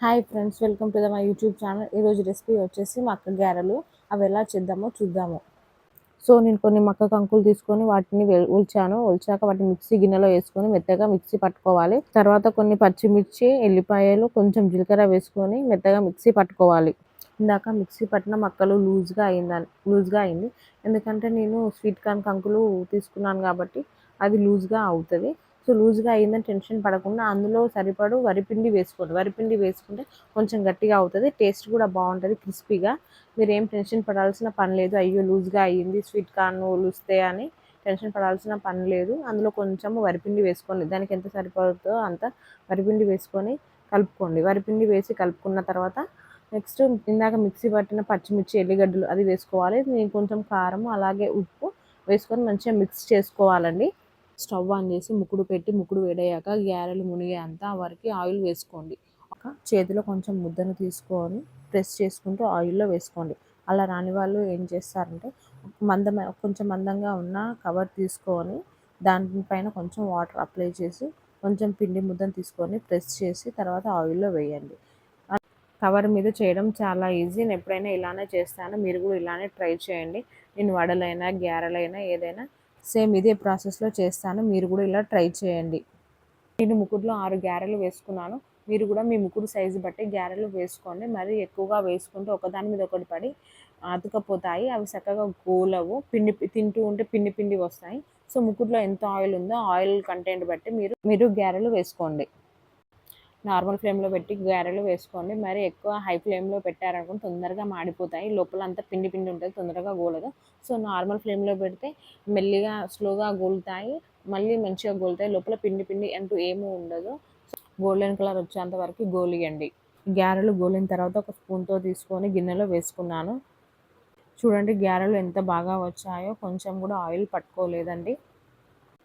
Hi friends, welcome to my YouTube channel. ఈరోజు recipe వచ్చేసి మక్క గారెలు. అవి ఎలా చేద్దామో చూద్దాము. సో నేను కొన్ని మక్క కంకులు తీసుకొని వాటిని ఒలిచాక వాటిని మిక్సీ గిన్నెలో వేసుకొని మెత్తగా మిక్సీ పట్టుకోవాలి. తర్వాత కొన్ని పచ్చిమిర్చి, ఎల్లిపాయలు, కొంచెం జీలకర్ర వేసుకొని మెత్తగా మిక్సీ పట్టుకోవాలి. ఇందాక మిక్సీ పట్టిన మక్కలు లూజ్గా అయింది. ఎందుకంటే నేను స్వీట్ కార్న్ కంకులు తీసుకున్నాను కాబట్టి అది లూజ్గా అవుతుంది. సో లూజ్గా అయిందని టెన్షన్ పడకుండా అందులో సరిపడు వరిపిండి వేసుకోండి. వరిపిండి వేసుకుంటే కొంచెం గట్టిగా అవుతుంది, టేస్ట్ కూడా బాగుంటుంది, క్రిస్పీగా. మీరు ఏం టెన్షన్ పడాల్సిన పని లేదు. అయ్యో లూజ్గా అయ్యింది, స్వీట్ కార్న్ లూస్తే అని టెన్షన్ పడాల్సిన పని లేదు. అందులో కొంచెం వరిపిండి వేసుకోండి. దానికి ఎంత సరిపడుతుందో అంత వరిపిండి వేసుకొని కలుపుకోండి. వరిపిండి వేసి కలుపుకున్న తర్వాత నెక్స్ట్ ఇందాక మిక్సీ పట్టిన పచ్చిమిర్చి, ఎల్లిగడ్డలు అది వేసుకోవాలి. నేను కొంచెం కారం అలాగే ఉప్పు వేసుకొని మంచిగా మిక్స్ చేసుకోవాలండి. స్టవ్ ఆన్ చేసి ముకుడు వేడయ్యాక గ్యారెలు మునిగేంత వరకు ఆయిల్ వేసుకోండి. చేతిలో కొంచెం ముద్దను తీసుకొని ప్రెస్ చేసుకుంటూ ఆయిల్లో వేసుకోండి. అలా రాని వాళ్ళు ఏం చేస్తారంటే కొంచెం మందంగా ఉన్న కవర్ తీసుకొని దానిపైన కొంచెం వాటర్ అప్లై చేసి కొంచెం పిండి ముద్దను తీసుకొని ప్రెస్ చేసి తర్వాత ఆయిల్లో వేయండి. కవర్ మీద చేయడం చాలా ఈజీ. నేను ఎప్పుడైనా ఇలానే చేస్తాను, మీరు కూడా ఇలానే ట్రై చేయండి. నేను వడలైనా గ్యారెలైనా ఏదైనా సేమ్ ఇదే ప్రాసెస్లో చేస్తాను, మీరు కూడా ఇలా ట్రై చేయండి. నేను ముకుడులో 6 గ్యారెలు వేసుకున్నాను. మీరు కూడా మీ ముకుడు సైజు బట్టి గ్యారెలు వేసుకోండి. మరీ ఎక్కువగా వేసుకుంటే ఒకదాని మీద ఒకటి పడి అతుకపోతాయి, అవి చక్కగా గోలవు, తింటూ ఉంటే పిండి వస్తాయి. సో ముకుడులో ఎంత ఆయిల్ ఉందో ఆయిల్ కంటెంట్ బట్టి మీరు గ్యారెలు వేసుకోండి. నార్మల్ ఫ్లేమ్లో పెట్టి గారెలు వేసుకోండి. మరి ఎక్కువ హై ఫ్లేమ్లో పెట్టారనుకోండి తొందరగా మాడిపోతాయి, లోపల అంతా పిండి ఉంటుంది, తొందరగా గోలదు. సో నార్మల్ ఫ్లేమ్లో పెడితే మెల్లిగా స్లోగా గోలుతాయి, మళ్ళీ మంచిగా గోలుతాయి, లోపల పిండి అంటూ ఏమీ ఉండదు. గోల్డెన్ కలర్ వచ్చేంత వరకు గోలియండి. గారెలు గోలిన తర్వాత ఒక స్పూన్తో తీసుకొని గిన్నెలో వేసుకున్నాను. చూడండి గారెలు ఎంత బాగా వచ్చాయో, కొంచెం కూడా ఆయిల్ పట్టుకోలేదండి.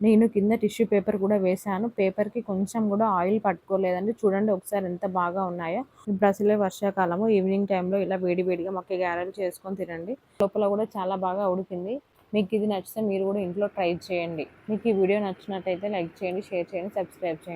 నేను కింద టిష్యూ పేపర్ కూడా వేశాను, పేపర్కి కొంచెం కూడా ఆయిల్ పట్టుకోలేదండి. చూడండి ఒకసారి ఎంత బాగా ఉన్నాయో. ఇప్పుడు అసలే వర్షాకాలము, ఈవినింగ్ టైంలో ఇలా వేడిగా మక్క గారెలు చేసుకొని తినండి. లోపల కూడా చాలా బాగా ఉడికింది. మీకు ఇది నచ్చితే మీరు కూడా ఇంట్లో ట్రై చేయండి. మీకు ఈ వీడియో నచ్చినట్టయితే లైక్ చేయండి, షేర్ చేయండి, సబ్స్క్రైబ్ చేయండి.